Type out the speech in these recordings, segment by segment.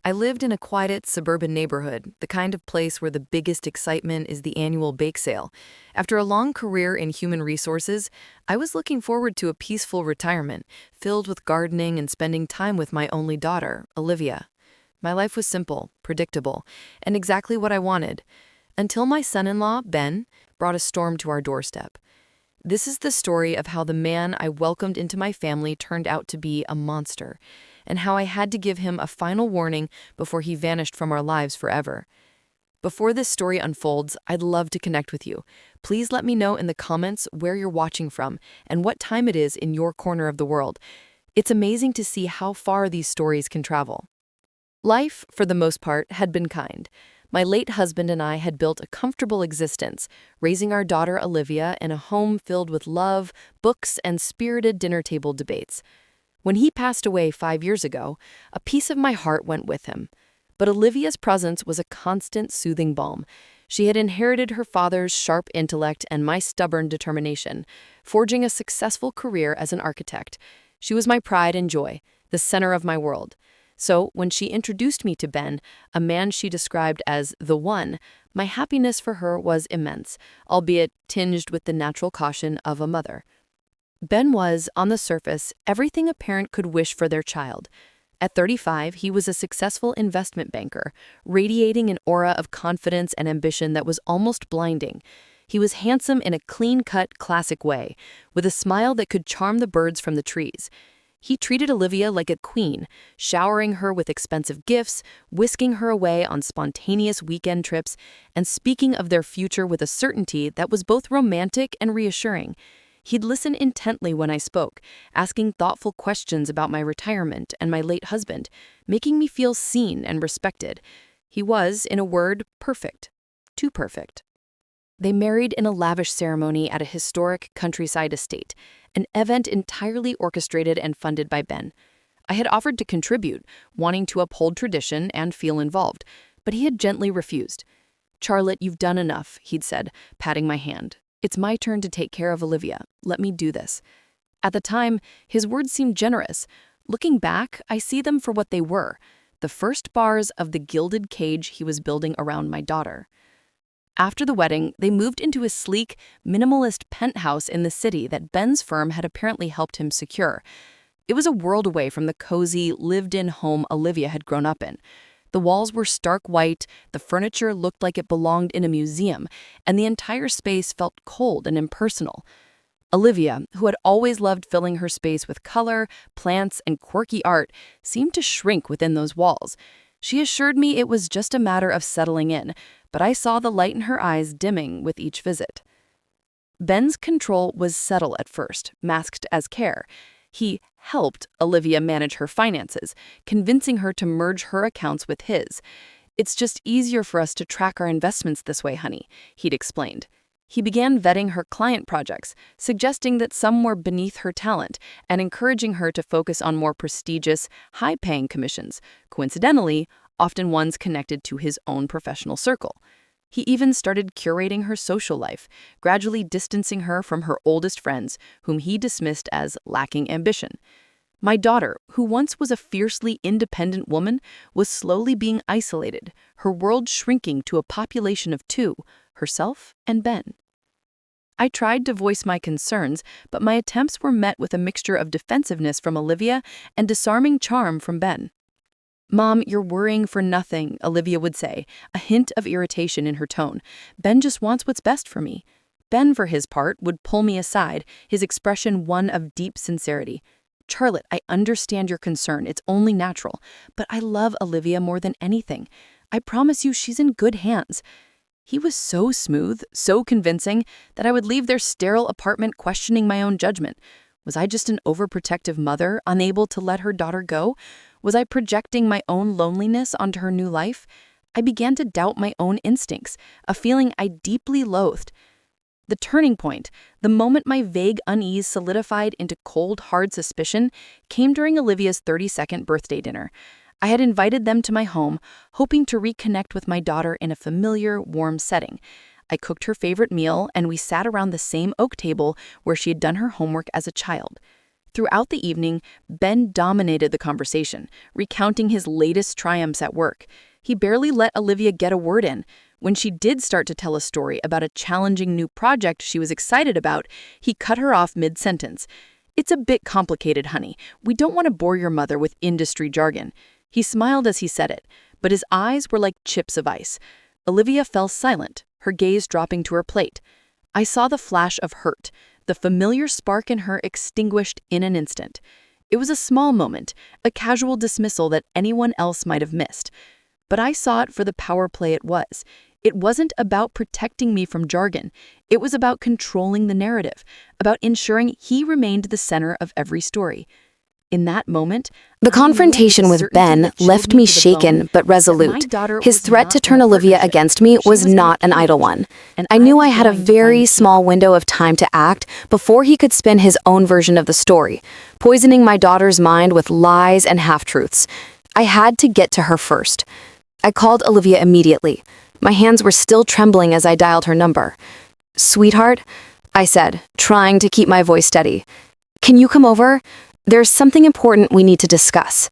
I lived in a quiet suburban neighborhood, the kind of place where the biggest excitement is the annual bake sale. After a long career in human resources, I was looking forward to a peaceful retirement, filled with gardening and spending time with my only daughter, Olivia. My life was simple, predictable, and exactly what I wanted, until my son-in-law, Ben, brought a storm to our doorstep. This is the story of how the man I welcomed into my family turned out to be a monster, and how I had to give him a final warning before he vanished from our lives forever. Before this story unfolds, I'd love to connect with you. Please let me know in the comments where you're watching from and what time it is in your corner of the world. It's amazing to see how far these stories can travel. Life, for the most part, had been kind. My late husband and I had built a comfortable existence, raising our daughter Olivia in a home filled with love, books, and spirited dinner table debates. When he passed away 5 years ago, a piece of my heart went with him. But Olivia's presence was a constant soothing balm. She had inherited her father's sharp intellect and my stubborn determination, forging a successful career as an architect. She was my pride and joy, the center of my world. So, when she introduced me to Ben, a man she described as the one, my happiness for her was immense, albeit tinged with the natural caution of a mother. Ben was, on the surface, everything a parent could wish for their child. At 35, he was a successful investment banker, radiating an aura of confidence and ambition that was almost blinding. He was handsome in a clean-cut, classic way, with a smile that could charm the birds from the trees. He treated Olivia like a queen, showering her with expensive gifts, whisking her away on spontaneous weekend trips, and speaking of their future with a certainty that was both romantic and reassuring. He'd listen intently when I spoke, asking thoughtful questions about my retirement and my late husband, making me feel seen and respected. He was, in a word, perfect. Too perfect. They married in a lavish ceremony at a historic countryside estate, an event entirely orchestrated and funded by Ben. I had offered to contribute, wanting to uphold tradition and feel involved, but he had gently refused. "Charlotte, you've done enough," he'd said, patting my hand. "It's my turn to take care of Olivia. Let me do this." At the time, his words seemed generous. Looking back, I see them for what they were, the first bars of the gilded cage he was building around my daughter. After the wedding, they moved into a sleek, minimalist penthouse in the city that Ben's firm had apparently helped him secure. It was a world away from the cozy, lived-in home Olivia had grown up in. The walls were stark white, the furniture looked like it belonged in a museum, and the entire space felt cold and impersonal. Olivia, who had always loved filling her space with color, plants, and quirky art, seemed to shrink within those walls. She assured me it was just a matter of settling in, but I saw the light in her eyes dimming with each visit. Ben's control was subtle at first, masked as care. He helped Olivia manage her finances, convincing her to merge her accounts with his. "It's just easier for us to track our investments this way, honey," he'd explained. He began vetting her client projects, suggesting that some were beneath her talent and encouraging her to focus on more prestigious, high-paying commissions, coincidentally, often ones connected to his own professional circle. He even started curating her social life, gradually distancing her from her oldest friends, whom he dismissed as lacking ambition. My daughter, who once was a fiercely independent woman, was slowly being isolated, her world shrinking to a population of two, herself and Ben. I tried to voice my concerns, but my attempts were met with a mixture of defensiveness from Olivia and disarming charm from Ben. "Mom, you're worrying for nothing," Olivia would say, a hint of irritation in her tone. "Ben just wants what's best for me." Ben, for his part, would pull me aside, his expression one of deep sincerity. "Charlotte, I understand your concern. It's only natural. But I love Olivia more than anything. I promise you she's in good hands." He was so smooth, so convincing, that I would leave their sterile apartment questioning my own judgment. Was I just an overprotective mother, unable to let her daughter go? Was I projecting my own loneliness onto her new life? I began to doubt my own instincts, a feeling I deeply loathed. The turning point, the moment my vague unease solidified into cold, hard suspicion, came during Olivia's 32nd birthday dinner. I had invited them to my home, hoping to reconnect with my daughter in a familiar, warm setting. I cooked her favorite meal, and we sat around the same oak table where she had done her homework as a child. Throughout the evening, Ben dominated the conversation, recounting his latest triumphs at work. He barely let Olivia get a word in. When she did start to tell a story about a challenging new project she was excited about, he cut her off mid-sentence. "It's a bit complicated, honey. We don't want to bore your mother with industry jargon." He smiled as he said it, but his eyes were like chips of ice. Olivia fell silent, her gaze dropping to her plate. I saw the flash of hurt, the familiar spark in her extinguished in an instant. It was a small moment, a casual dismissal that anyone else might have missed. But I saw it for the power play it was. It wasn't about protecting me from jargon. It was about controlling the narrative, about ensuring he remained the center of every story. In that moment, the confrontation with Ben left me shaken but resolute. His threat to turn Olivia against me was not an idle one. I knew I had a very small window of time to act before he could spin his own version of the story, poisoning my daughter's mind with lies and half-truths. I had to get to her first. I called Olivia immediately. My hands were still trembling as I dialed her number. "Sweetheart," I said, trying to keep my voice steady. "Can you come over? There's something important we need to discuss."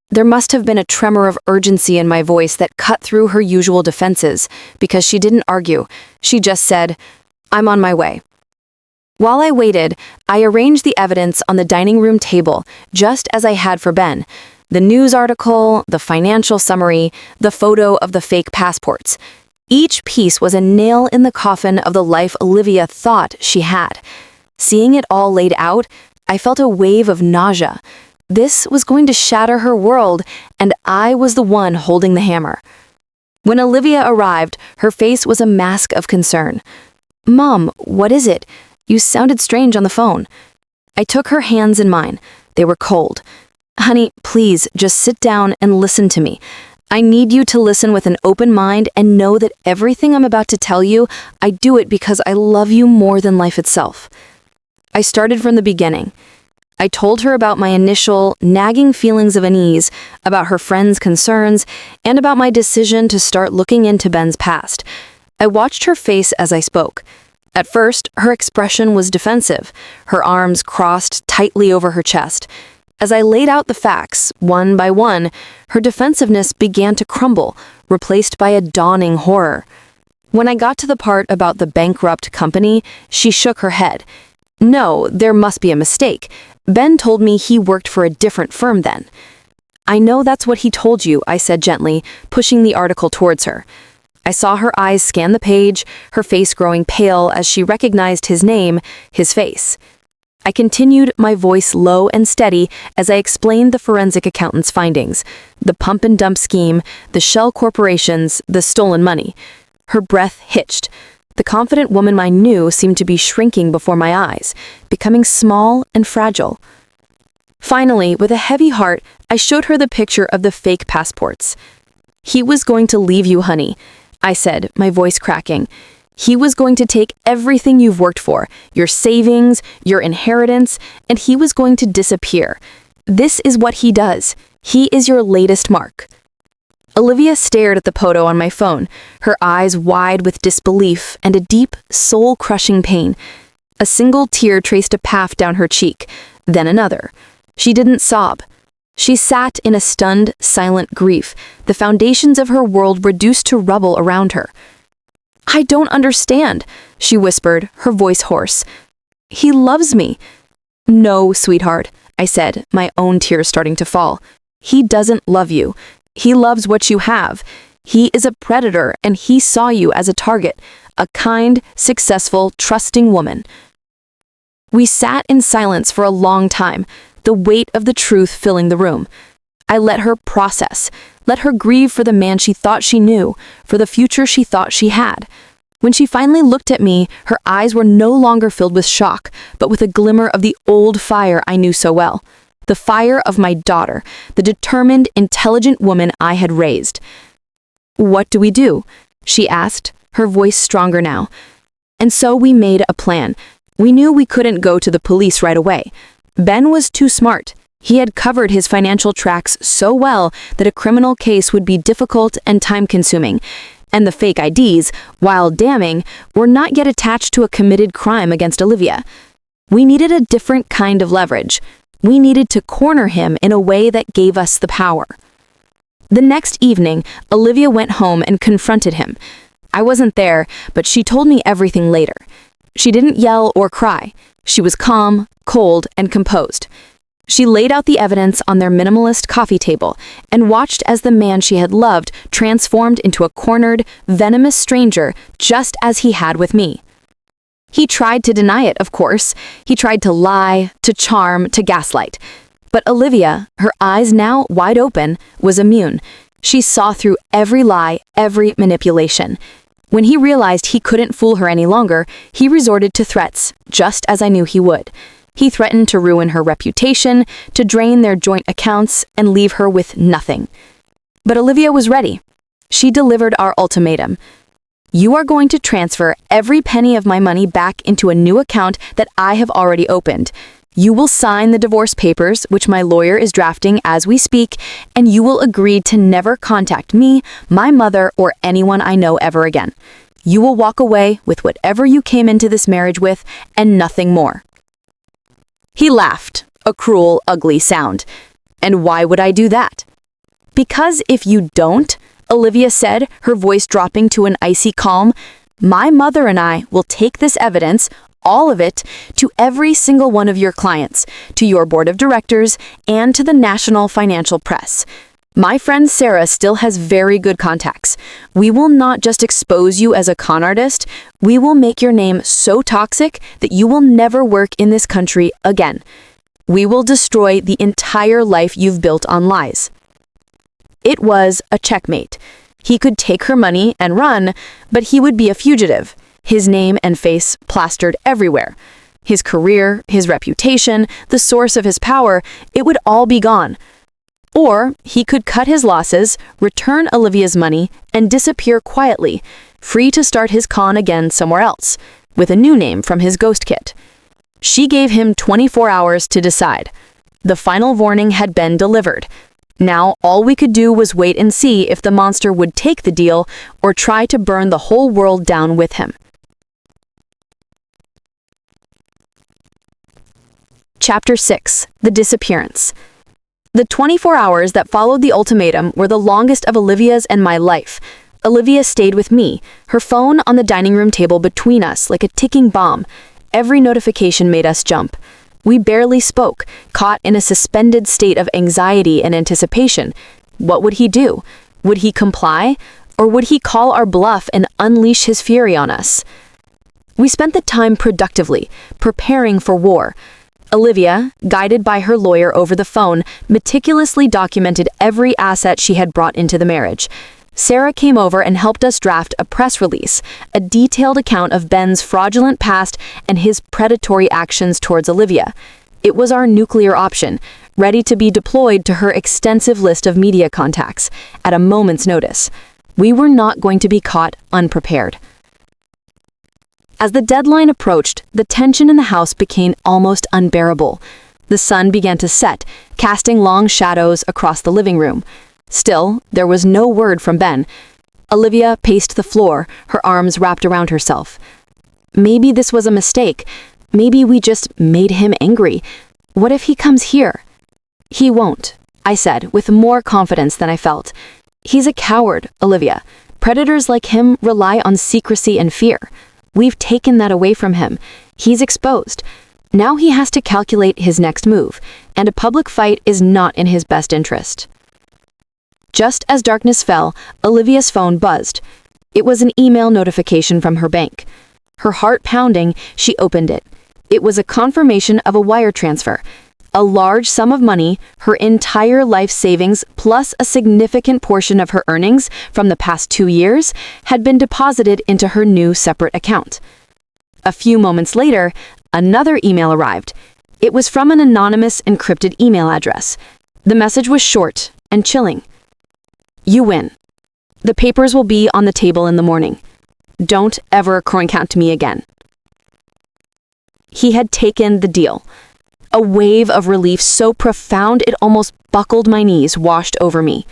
There must have been a tremor of urgency in my voice that cut through her usual defenses, because she didn't argue. She just said, "I'm on my way." While I waited, I arranged the evidence on the dining room table, just as I had for Ben. The news article, the financial summary, the photo of the fake passports. Each piece was a nail in the coffin of the life Olivia thought she had. Seeing it all laid out, I felt a wave of nausea. This was going to shatter her world, and I was the one holding the hammer. When Olivia arrived, her face was a mask of concern. "Mom, what is it? You sounded strange on the phone." I took her hands in mine. They were cold. "Honey, please, just sit down and listen to me. I need you to listen with an open mind and know that everything I'm about to tell you, I do it because I love you more than life itself." I started from the beginning. I told her about my initial, nagging feelings of unease, about her friends' concerns, and about my decision to start looking into Ben's past. I watched her face as I spoke. At first, her expression was defensive, her arms crossed tightly over her chest. As I laid out the facts, one by one, her defensiveness began to crumble, replaced by a dawning horror. When I got to the part about the bankrupt company, she shook her head. "No, there must be a mistake. Ben told me he worked for a different firm then." "I know that's what he told you," I said gently, pushing the article towards her. I saw her eyes scan the page, her face growing pale as she recognized his name, his face. I continued, my voice low and steady, as I explained the forensic accountant's findings, the pump and dump scheme, the shell corporations, the stolen money. Her breath hitched. The confident woman I knew seemed to be shrinking before my eyes, becoming small and fragile. Finally, with a heavy heart, I showed her the picture of the fake passports. "He was going to leave you, honey," I said, my voice cracking. "He was going to take everything you've worked for, your savings, your inheritance, and he was going to disappear. This is what he does. He is your latest mark." Olivia stared at the photo on my phone, her eyes wide with disbelief and a deep, soul-crushing pain. A single tear traced a path down her cheek, then another. She didn't sob. She sat in a stunned, silent grief, the foundations of her world reduced to rubble around her. "I don't understand," she whispered, her voice hoarse. "He loves me." "No, sweetheart," I said, my own tears starting to fall. "He doesn't love you. He loves what you have. He is a predator, and he saw you as a target, a kind, successful, trusting woman." We sat in silence for a long time, the weight of the truth filling the room. I let her process, let her grieve for the man she thought she knew, for the future she thought she had. When she finally looked at me, her eyes were no longer filled with shock, but with a glimmer of the old fire I knew so well. The fire of my daughter, the determined, intelligent woman I had raised. "What do we do?" she asked, her voice stronger now. And so we made a plan. We knew we couldn't go to the police right away. Ben was too smart. He had covered his financial tracks so well that a criminal case would be difficult and time-consuming. And the fake IDs, while damning, were not yet attached to a committed crime against Olivia. We needed a different kind of leverage. We needed to corner him in a way that gave us the power. The next evening, Olivia went home and confronted him. I wasn't there, but she told me everything later. She didn't yell or cry. She was calm, cold, and composed. She laid out the evidence on their minimalist coffee table and watched as the man she had loved transformed into a cornered, venomous stranger just as he had with me. He tried to deny it, of course. He tried to lie, to charm, to gaslight. But Olivia, her eyes now wide open, was immune. She saw through every lie, every manipulation. When he realized he couldn't fool her any longer, he resorted to threats, just as I knew he would. He threatened to ruin her reputation, to drain their joint accounts, and leave her with nothing. But Olivia was ready. She delivered our ultimatum. You are going to transfer every penny of my money back into a new account that I have already opened. You will sign the divorce papers, which my lawyer is drafting as we speak, and you will agree to never contact me, my mother, or anyone I know ever again. You will walk away with whatever you came into this marriage with and nothing more. He laughed, a cruel, ugly sound. And why would I do that? Because if you don't, Olivia said, her voice dropping to an icy calm, my mother and I will take this evidence, all of it, to every single one of your clients, to your board of directors, and to the national financial press. My friend Sarah still has very good contacts. We will not just expose you as a con artist, we will make your name so toxic that you will never work in this country again. We will destroy the entire life you've built on lies. It was a checkmate. He could take her money and run, but he would be a fugitive. His name and face plastered everywhere. His career, his reputation, the source of his power, it would all be gone. Or he could cut his losses, return Olivia's money, and disappear quietly, free to start his con again somewhere else, with a new name from his ghost kit. She gave him 24 hours to decide. The final warning had been delivered. Now all we could do was wait and see if the monster would take the deal or try to burn the whole world down with him. Chapter 6. The Disappearance. The 24 hours that followed the ultimatum were the longest of Olivia's and my life. Olivia stayed with me, her phone on the dining room table between us like a ticking bomb. Every notification made us jump. We barely spoke, caught in a suspended state of anxiety and anticipation. What would he do? Would he comply? Or would he call our bluff and unleash his fury on us? We spent the time productively, preparing for war. Olivia, guided by her lawyer over the phone, meticulously documented every asset she had brought into the marriage. Sarah came over and helped us draft a press release, a detailed account of Ben's fraudulent past and his predatory actions towards Olivia. It was our nuclear option, ready to be deployed to her extensive list of media contacts at a moment's notice. We were not going to be caught unprepared. As the deadline approached, the tension in the house became almost unbearable. The sun began to set, casting long shadows across the living room. Still, there was no word from Ben. Olivia paced the floor, her arms wrapped around herself. Maybe this was a mistake. Maybe we just made him angry. What if he comes here? He won't, I said, with more confidence than I felt. He's a coward, Olivia. Predators like him rely on secrecy and fear. We've taken that away from him. He's exposed. Now he has to calculate his next move, and a public fight is not in his best interest. Just as darkness fell, Olivia's phone buzzed. It was an email notification from her bank. Her heart pounding, she opened it. It was a confirmation of a wire transfer. A large sum of money, her entire life savings, plus a significant portion of her earnings from the past 2 years, had been deposited into her new separate account. A few moments later, another email arrived. It was from an anonymous encrypted email address. The message was short and chilling. You win. The papers will be on the table in the morning. Don't ever contact me again. He had taken the deal. A wave of relief so profound it almost buckled my knees washed over me.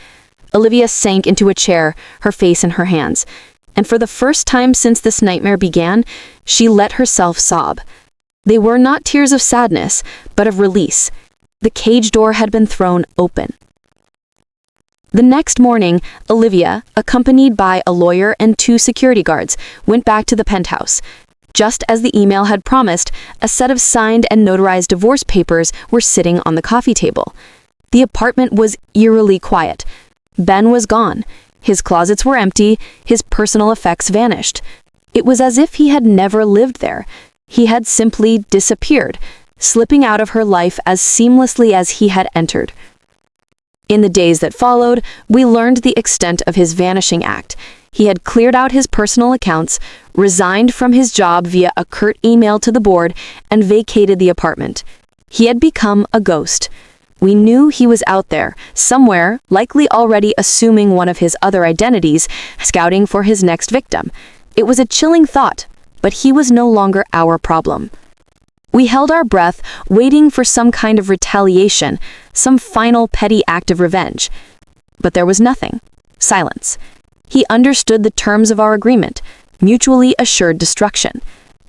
Olivia sank into a chair, her face in her hands. And for the first time since this nightmare began, she let herself sob. They were not tears of sadness, but of release. The cage door had been thrown open. The next morning, Olivia, accompanied by a lawyer and 2 security guards, went back to the penthouse. Just as the email had promised, a set of signed and notarized divorce papers were sitting on the coffee table. The apartment was eerily quiet. Ben was gone. His closets were empty, his personal effects vanished. It was as if he had never lived there. He had simply disappeared, slipping out of her life as seamlessly as he had entered. In the days that followed, we learned the extent of his vanishing act. He had cleared out his personal accounts, resigned from his job via a curt email to the board, and vacated the apartment. He had become a ghost. We knew he was out there, somewhere, likely already assuming one of his other identities, scouting for his next victim. It was a chilling thought, but he was no longer our problem. We held our breath, waiting for some kind of retaliation, some final petty act of revenge. But there was nothing. Silence. He understood the terms of our agreement, mutually assured destruction.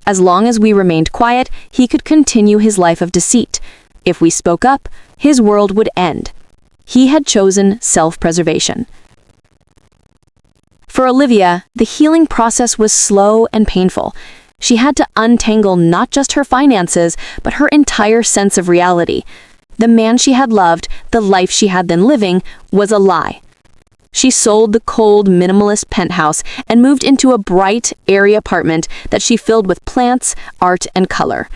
As long as we remained quiet, he could continue his life of deceit. If we spoke up, his world would end. He had chosen self-preservation. For Olivia, the healing process was slow and painful. She had to untangle not just her finances, but her entire sense of reality. The man she had loved, the life she had been living, was a lie. She sold the cold, minimalist penthouse and moved into a bright, airy apartment that she filled with plants, art, and color.